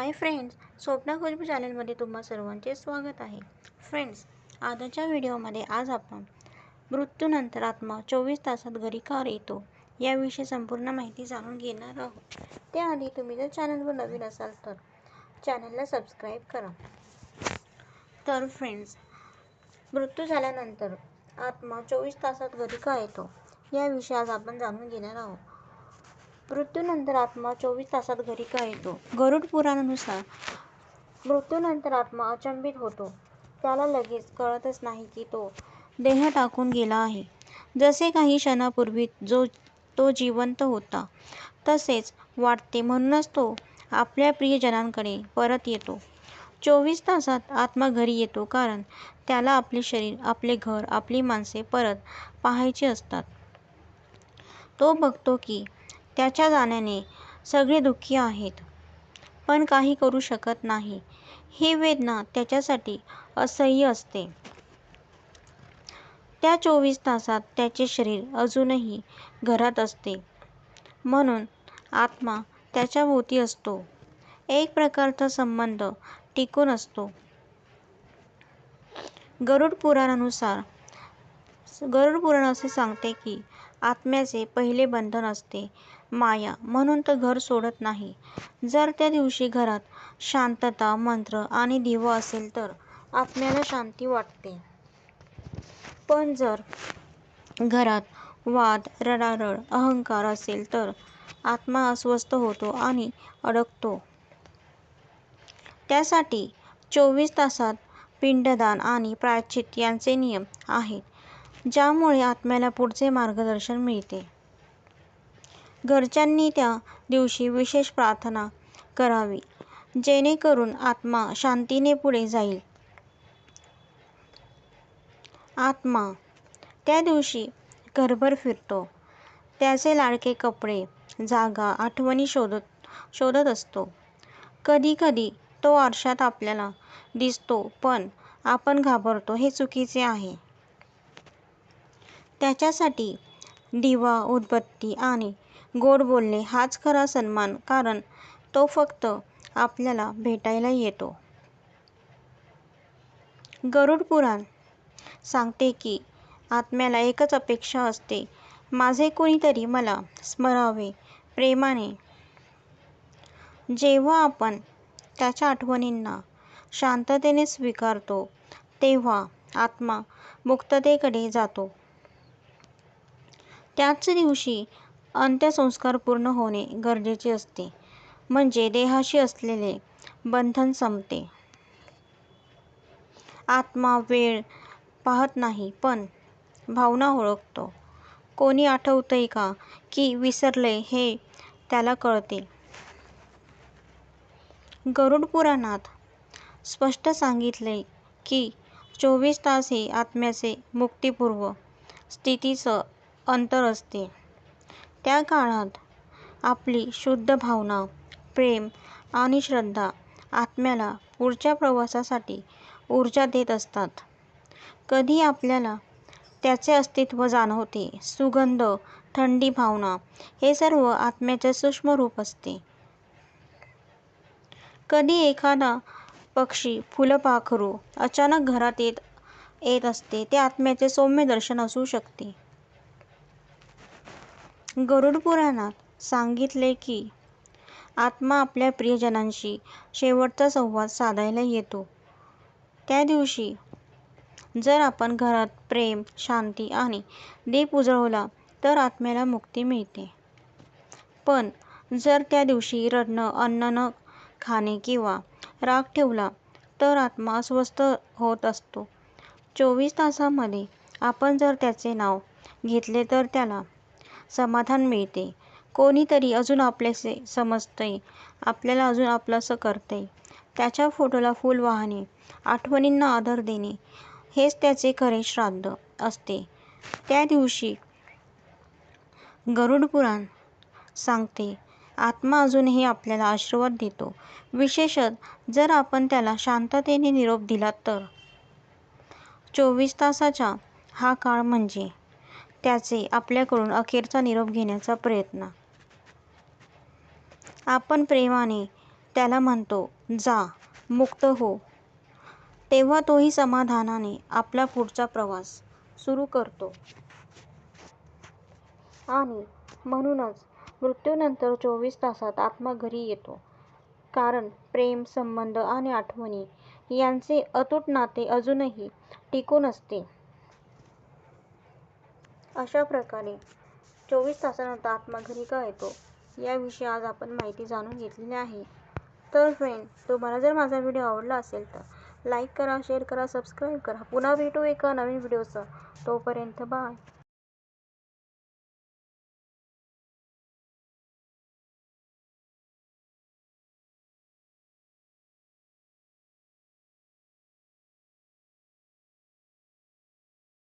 Hi friends, Swapna Khushboo चॅनलमध्ये तुम्हा सर्वांचे स्वागत आहे. फ्रेंड्स, आजच्या व्हिडिओमध्ये आज आपण मृत्यूनंतर आत्मा 24 तासात घरी का येतो याविषयी संपूर्ण माहिती जाणून घेणार आहोत. त्याआधी तुम्ही जर चॅनलवर नवीन असाल तर चॅनलला सबस्क्राईब करा. तर फ्रेंड्स, मृत्यू झाल्यानंतर आत्मा 24 तासात घरी का येतो याविषयी आज आपण जाणून घेणार आहोत. मृत्यूनंतर आत्मा 24 तासात घरी का येतो? गरुड पुराणानुसार मृत्यूनंतर आत्मा अचंबित होतो. त्याला लगेच कळतच नाही की तो देह टाकून गेला आहे. जसे काही क्षणापूर्वी तो जिवंत होता तसेच वाटते, म्हणूनच तो आपल्या प्रियजनांकडे परत येतो. 24 तासात आत्मा घरी येतो कारण त्याला आपले शरीर, आपले घर, आपली माणसे परत पाहायची असतात. तो बघतो की त्याच्या जाण्याने सगळे दुःखी आहेत, पण काही करू शकत नाही. ही वेदना त्याच्यासाठी असह्य असते. त्या 24 तासात त्याचे शरीर अजूनही घरात असते, म्हणून आत्मा त्याच्या भोवती असतो. एक प्रकारचा संबंध टिकून असतो. गरुड पुराण असे सांगते की आत्म्याचे पहिले बंधन असते माया, म्हणून तो घर सोडत नाही. जर त्या दिवशी घरात शांतता, मंत्र आणि दिवा असेल तर आत्म्याला शांती वाटते. पण जर घरात वाद, रडारड, अहंकार असेल तर आत्मा अस्वस्थ होतो आणि अडकतो. त्यासाठी 24 तासात पिंडदान आणि प्रायश्चित्त यांचे नियम आहेत, ज्यामुळे आत्म्याला पुढचे मार्गदर्शन मिळते. घरच्यांनी त्या दिवशी विशेष प्रार्थना करावी, जेणेकरून आत्मा शांतीने पुढे जाईल. आत्मा त्या दिवशी घरभर फिरतो. त्याचे लाडके कपडे, जागा, आठवणी शोधत असतो. कधी कधी तो आरशात आपल्याला दिसतो, पण आपण घाबरतो. हे चुकीचे आहे. त्याच्यासाठी दिवा, उदबत्ती आणि गोड बोलणे हाच खरा सन्मान, कारण तो फक्त आपल्याला भेटायला येतो. गरुड पुराण सांगते की आत्म्याला एकच अपेक्षा असते, माझे कोणीतरी मला स्मरावे प्रेमाने. जेव्हा आपण त्याच्या आठवणींना शांततेने स्वीकारतो तेव्हा आत्मा मुक्ततेकडे जातो. त्याच दिवशी अंत्यसंस्कार पूर्ण होणे गरजेचे असते, म्हणजे देहाशी असलेले बंधन संपते. आत्मा वेळ पाहत नाही, पण भावना ओळखतो. कोणी आठवतंय का की विसरलंय हे त्याला कळते. गरुड पुराणात स्पष्ट सांगितले की 24 तास हे आत्म्याचे मुक्तिपूर्व स्थितीचं अंतर असते. त्या काळात आपली शुद्ध भावना, प्रेम आणि श्रद्धा आत्म्याला पुढच्या प्रवासासाठी ऊर्जा देत असतात. कधी आपल्याला त्याचे अस्तित्व जाणवते. सुगंध, थंडी, भावना हे सर्व आत्म्याचे सूक्ष्म रूप असते. कधी एखादा पक्षी, फुलपाखरू अचानक घरात येत असते, ते आत्म्याचे सौम्य दर्शन असू शकते. गरुड पुराणात सांगितले की आत्मा आपल्या प्रियजनांशी शेवटचा संवाद साधायला येतो. त्या दिवशी जर आपण घरात प्रेम, शांती आणि दीप उजळवला तर आत्म्याला मुक्ती मिळते. पण जर त्या दिवशी रडणं, अन्न न खाणे किंवा राग ठेवला तर आत्मा अस्वस्थ होत असतो. 24 तासांमध्ये आपण जर त्याचे नाव घेतले तर त्याला समाधान मिळते. कोणीतरी अजून आपलेसे समजतंय, आपल्याला अजून आपलंसं करतंय. त्याच्या फोटोला फूल वाहणे, आठवणींना आदर देणे हेच त्याचे खरे श्राद्ध असते. त्या दिवशी गरुड पुराण सांगते आत्मा अजूनही आपल्याला आशीर्वाद देतो, विशेषतः जर आपण त्याला शांततेने निरोप दिला तर. 24 तासाचा हा काळ म्हणजे त्याचे आपल्याकडून अखेरचा निरोप घेण्याचा प्रयत्न. आपण प्रेमाने त्याला म्हणतो, जा, मुक्त हो. तेव्हा तोही समाधानाने आपला पुढचा प्रवास सुरू करतो. आणि म्हणूनच मृत्यूनंतर 24 तासात आत्मा घरी येतो. कारण प्रेम, संबंध आणि आठवणी यांचे अतूट नाते अजूनही टिकून असते. अशा प्रकारे 24 तासानंतर आत्मा घरी का येतो याविषयी आज आपण माहिती जाणून घेतलेली आहे. तर फ्रेंड, तुम्हाला जर माझा व्हिडिओ आवडला असेल तर लाईक करा, शेअर करा, सबस्क्राईब करा. पुन्हा भेटू एका नवीन व्हिडिओसह. तोपर्यंत बाय.